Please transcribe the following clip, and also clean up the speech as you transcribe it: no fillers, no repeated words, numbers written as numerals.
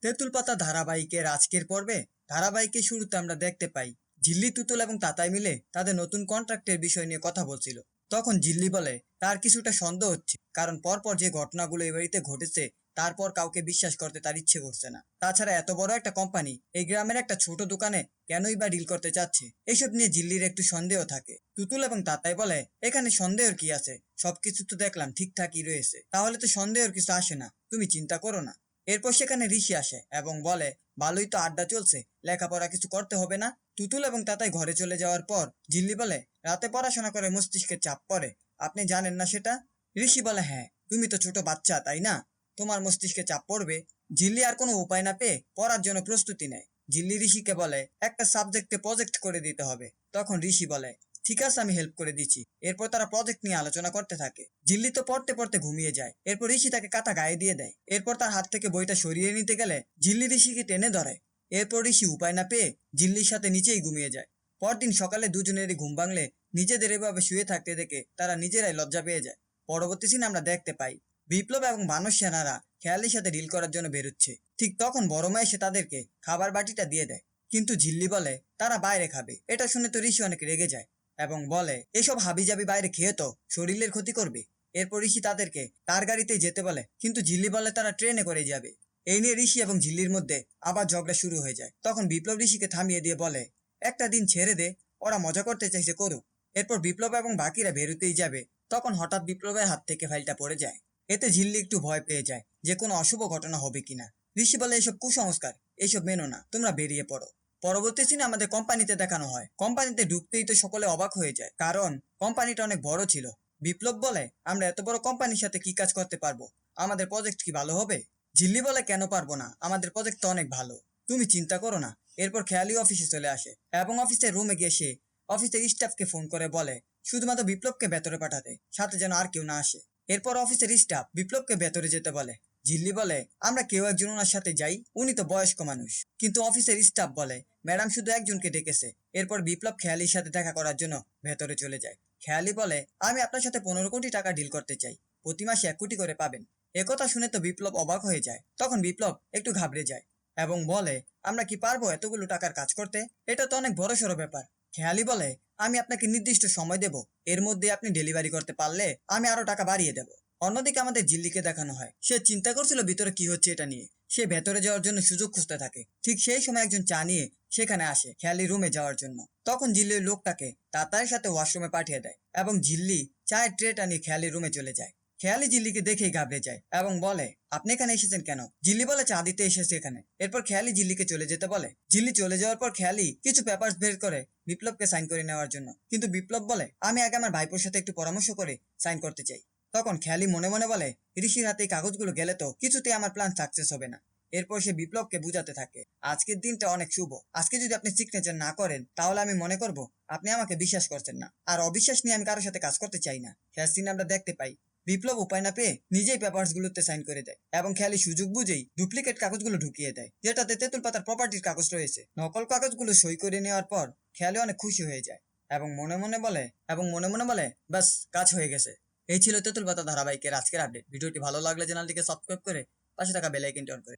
তেঁতুল পাতা ধারাবাহিকের আজকের পর্বে ধারাবাহিকের শুরুতে আমরা দেখতে পাই ঝিল্লি, তুতুল এবং তাতাই মিলে তাদের নতুন কন্ট্রাক্টের বিষয় নিয়ে কথা বলছিল। তখন ঝিল্লি বলে তার কিছুটা সন্দেহ হচ্ছে, কারণ পরপর যে ঘটনাগুলো এই বাড়িতে ঘটেছে তারপর কাউকে বিশ্বাস করতে তার ইচ্ছে করছে না। তাছাড়া এত বড় একটা কোম্পানি এই গ্রামের একটা ছোট দোকানে কেনই বা ডিল করতে চাচ্ছে, এইসব নিয়ে ঝিল্লির একটু সন্দেহ থাকে। তুতুল এবং তাতাই বলে এখানে সন্দেহের কি আছে, সবকিছু তো দেখলাম ঠিকঠাকই রয়েছে, তাহলে তো সন্দেহের কিছু আসে না, তুমি চিন্তা করো না। এরপর সেখানে ঋষি আসে এবং বলে ভালোই তো আড্ডা চলছে, লেখাপড়া কিছু করতে হবে না? তুতুল এবং তাতাই ঘরে চলে যাওয়ার পর ঝিল্লি বলে রাতে পড়াশোনা করে মস্তিষ্কে চাপ পড়ে, আপনি জানেন না সেটা? ঋষি বলে হ্যাঁ, তুমি তো ছোট বাচ্চা তাই না, তোমার মস্তিষ্কে চাপ পড়বে। ঝিল্লি আর কোনো উপায় না পেয়ে পড়ার জন্য প্রস্তুতি নেয়। ঝিল্লি ঋষিকে বলে একটা সাবজেক্টে প্রজেক্ট করে দিতে হবে। তখন ঋষি বলে ঠিক আছে, আমি হেল্প করে দিচ্ছি। এরপর তারা প্রজেক্ট নিয়ে আলোচনা করতে থাকে। ঝিল্লি তো পড়তে পড়তে ঘুমিয়ে যায়। এরপর ঋষি তাকে কাঁথা গায়ে দিয়ে দেয়। এরপর তার হাত থেকে বইটা সরিয়ে নিতে গেলে ঝিল্লি ঋষিকে টেনে ধরে। এরপর ঋষি উপায় না পেয়ে ঝিল্লির সাথে নিচেই ঘুমিয়ে যায়। পরদিন সকালে দুজনেরই ঘুম ভাঙলে নিজেদের এভাবে শুয়ে থাকতে দেখে তারা নিজেরাই লজ্জা পেয়ে যায়। পরবর্তী সিনে আমরা দেখতে পাই বিপ্লব এবং মানস সেনারা খেয়ালির সাথে ডিল করার জন্য বেরোচ্ছে। ঠিক তখন বড় মা এসে তাদেরকে খাবার বাটিটা দিয়ে দেয়, কিন্তু ঝিল্লি বলে তারা বাইরে খাবে। এটা শুনে তো ঋষি অনেক রেগে যায় এবং বলে এসব হাবিজাবি বাইরে খেয়ে তো শরীরের ক্ষতি করবে। এরপর ঋষি তাদেরকে তার গাড়িতেই যেতে বলে, কিন্তু ঝিল্লি বলে তারা ট্রেনে করে যাবে। এই নিয়ে ঋষি এবং ঝিল্লির মধ্যে আবার ঝগড়া শুরু হয়ে যায়। তখন বিপ্লব ঋষিকে থামিয়ে দিয়ে বলে একটা দিন ছেড়ে দে, ওরা মজা করতে চাইছে করুক। এরপর বিপ্লব এবং বাকিরা বেরোতেই যাবে, তখন হঠাৎ বিপ্লবের হাত থেকে ফাইলটা পড়ে যায়। এতে ঝিল্লি একটু ভয় পেয়ে যায় যে কোনো অশুভ ঘটনা হবে কিনা। ঋষি বলে এসব কুসংস্কার, এইসব মেনো না, তোমরা বেরিয়ে পড়ো। পরবর্তী সিনে আমাদের কোম্পানিতে দেখানো হয়। কোম্পানিতে ঢুকতেই তো সকলে অবাক হয়ে যায়, কারণ কোম্পানিটা অনেক বড় ছিল। বিপ্লব বলে আমরা এত বড় কোম্পানির সাথে কি কাজ করতে পারবো, আমাদের প্রজেক্ট কি ভালো হবে? ঝিল্লি বলে কেন পারবো না, আমাদের প্রজেক্ট তো অনেক ভালো, তুমি চিন্তা করো না। এরপর খেয়ালি অফিসে চলে আসে এবং অফিসের রুমে গিয়ে সে অফিসের স্টাফকে ফোন করে বলে শুধুমাত্র বিপ্লবকে ভেতরে পাঠাতে, সাথে যেন আর কেউ না আসে। এরপর অফিসের স্টাফ বিপ্লবকে ভেতরে যেতে বলে। ঝিল্লি বলে আমরা কেউ একজন ওনার সাথে যাই, উনি তো বয়স্ক মানুষ। কিন্তু অফিসের স্টাফ বলে ম্যাডাম শুধু একজনকে ডেকেছে। এরপর বিপ্লব খেয়ালির সাথে দেখা করার জন্য ভেতরে চলে যায়। খেয়ালি বলে আমি আপনার সাথে 15 কোটি টাকা ডিল করতে চাই, প্রতি মাসে 1 কোটি করে পাবেন। একথা শুনে তো বিপ্লব অবাক হয়ে যায়। তখন বিপ্লব একটু ঘাবড়ে যায় এবং বলে আমরা কি পারবো এতগুলো টাকার কাজ করতে, এটা তো অনেক বড় সড়ো ব্যাপার। খেয়ালি বলে আমি আপনাকে নির্দিষ্ট সময় দেব, এর মধ্যে আপনি ডেলিভারি করতে পারলে আমি আরো টাকা বাড়িয়ে দেব। অন্যদিকে আমাদের জিল্লিকে দেখানো হয় সে চিন্তা করছিল ভিতরে কি হচ্ছে এটা নিয়ে। সে ভেতরে যাওয়ার জন্য সুযোগ খুঁজতে থাকে। ঠিক সেই সময় একজন চা নিয়ে সেখানে আসে খেয়ালি রুমে যাওয়ার জন্য। তখন ঝিল্লির লোকটাকে তাড়াতাড়ির সাথে ওয়াশরুমে পাঠিয়ে দেয় এবং ঝিল্লি চায়ের ট্রেটা নিয়ে খেয়ালি রুমে চলে যায়। খেয়ালি ঝিল্লিকে দেখেই ঘাবড়ে যায় এবং বলে আপনি এখানে এসেছেন কেন? ঝিল্লি বলে চা দিতে এসেছে এখানে। এরপর খেয়ালি ঝিল্লিকে চলে যেতে বলে। ঝিল্লি চলে যাওয়ার পর খেয়ালি কিছু পেপারস বের করে বিপ্লবকে সাইন করে নেওয়ার জন্য, কিন্তু বিপ্লব বলে আমি আগে আমার ভাইপোর সাথে একটু পরামর্শ করে সাইন করতে চাই। তখন খেয়ালি মনে মনে বলে ঋষির হাতে এই কাগজগুলো গেলে তো কিছুতেই আমার প্ল্যান সাকসেস হবে না। এরপর সে বিপ্লবকে বুঝাতে থাকে আজকের দিনটা অনেক শুভ, আজকে যদি আপনি সিগনেচার না করেন তাহলে আমি মনে করব আপনি আমাকে বিশ্বাস করছেন না, আর অবিশ্বাস নিয়ে আমি কারোর সাথে কাজ করতে চাই না। শেষ দিন আমরা দেখতে পাই বিপ্লব উপায় না পেয়ে নিজেই পেপারস গুলোতে সাইন করে দেয় এবং খেয়ালি সুযোগ বুঝেই ডুপ্লিকেট কাগজগুলো ঢুকিয়ে দেয়, যেটাতে তেঁতুল পাতার প্রপার্টির কাগজ রয়েছে। নকল কাগজগুলো সই করে নেওয়ার পর খেয়ালি অনেক খুশি হয়ে যায় এবং মনে মনে বলে বাস কাজ হয়ে গেছে। এই ছিল তেঁতুল পাতা ধারাবাহিকের আজকের আপডেট। ভিডিওটি ভালো লাগলে চ্যানেলটিকে সাবস্ক্রাইব করে পাশে থাকা বেল আইকনটি অন করে